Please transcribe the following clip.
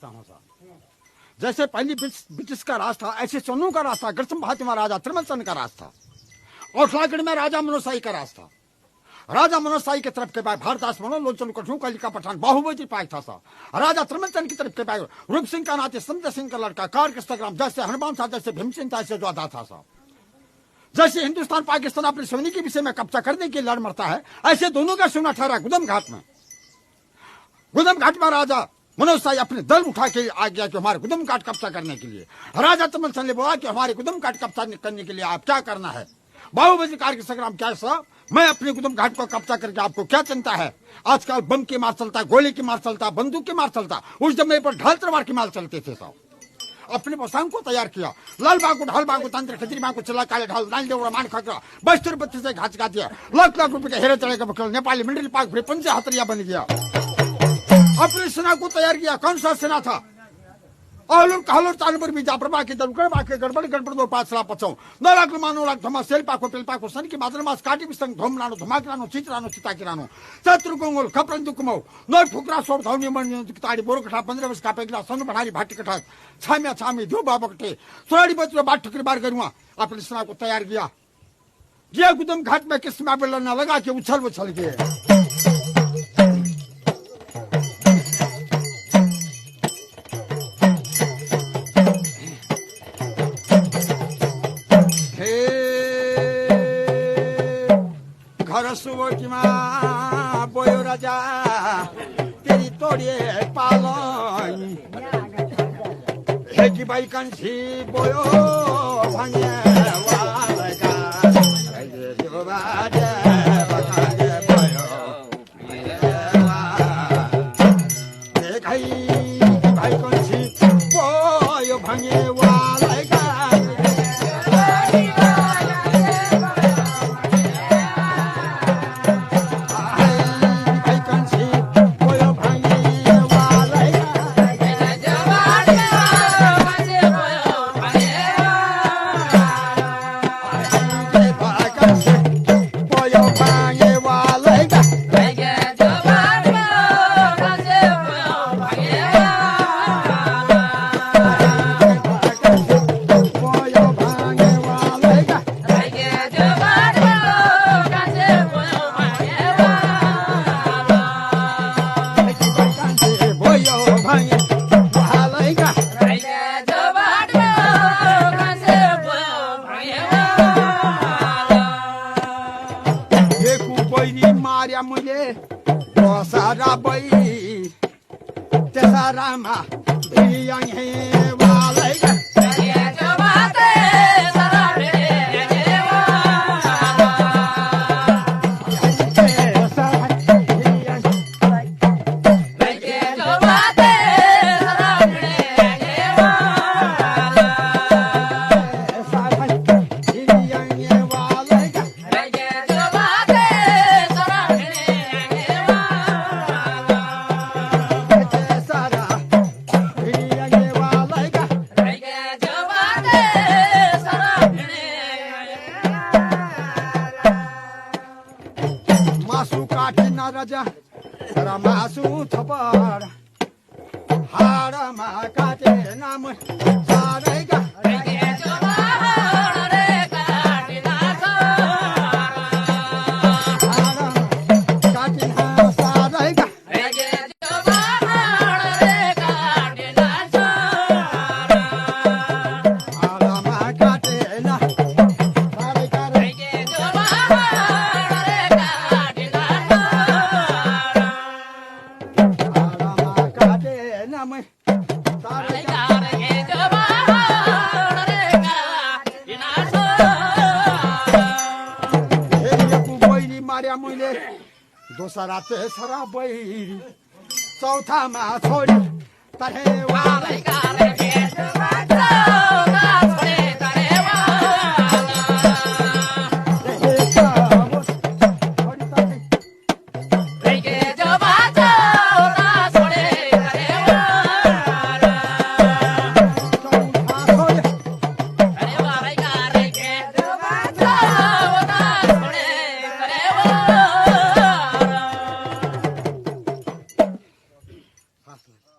समझता हूँ साहब। जैसे पहली ब्रिटिश का राज था, ऐसे चन्नू का राज था, गढ़ में राजा त्रिमल का राज था, और ठाकड़ में राजा मनोज का राज था। राजा मनोज की तरफ के बाद भारदास मनोलोचन कठू का पठान बाहुबली पाक था सा। राजा त्रिमल की तरफ के बाद रूप सिंह का नाते संत सिंह का लड़का कार कृष्णग्राम, जैसे हनुमान था, जैसे भीमसिंह था, ऐसे जोधा था सा। जैसे हिंदुस्तान पाकिस्तान अपने सोनी के विषय में कब्जा करने के लड़ मरता है, ऐसे दोनों का सुना ठहरा गुदम घाट में। गुदम घाट में राजा मनोज शाही अपने दल उठा के आ गया कि हमारे गुदम घाट कब्जा करने के लिए। राजा त्रिमल ने बोला कि हमारे गुदम घाट कब्जा करने के लिए आप क्या करना है? बाहुबली कार कृष्णग्राम, क्या साहब, मैं अपने गुदम घाट को कब्जा करके आपको क्या चिंता है? आजकल बम की मार चलता, गोली की मार चलता, बंदूक की मार चलता, उस जमाने पर ढाल तलवार की मार चलते थे साहब। अपने पोशाक को तैयार किया, लाल बागु ढाल बागु तंत्र खजरी बागु चला काले ढाल नाल देव मान खकरा 72 बत्ती से घाच गा दिया। लाख लाख रुपए के हेरे चढ़े का बकल नेपाली मिडिल पाक फिर पंजे हथरिया बन गया। अपनी सेना को तैयार किया। कौन सा सेना था? आलूर कालूर तालुपर बीजा प्रभा की दलकड़ बाके गड़बड़ गड़बड़ दो पांच सला पचौ नलाक मानो लाख धमा सेल पाको पेल पाको सन की मादर मास काटी बिसंग धोम नानो धमाक नानो चित्रानो चिता किरानो शत्रु गोंगोल खपरन दुकमौ नय फुकरा सोड़ धौनी मन ताड़ी बोरो कठा 15 वर्ष का पेगला सन बढ़ारी भाटी कठा छामिया छामी दो बाबकटे सोड़ी बचरो बाट ठकरी बार करूंगा। अपनी सेना को तैयार किया। ये गुदम घाट में किस्मा बेलना लगा के उछल उछल के सुवटी माँ बोयो राजा तेरी तोड़िए पालन है कि भाई कंठी बोयो भांगे वालेगा जो बाजे भांगे बोयो भाई कंठी बोयो भांगे वालेगा सारा बई तेरा रामा भियंग है वालेगा ये जो बाते सारा भियंग है वाला ये जो बाते सारा भियंग है वाला सारा भियंग है वालेगा ये जो बाते सारा भियंग है मासु काटी न राजा र मासु थपर हाडमा काटे नाम सारैगा दोसरा तेसरा बैरी चौथामा छोरी तरे वालेगा Awesome.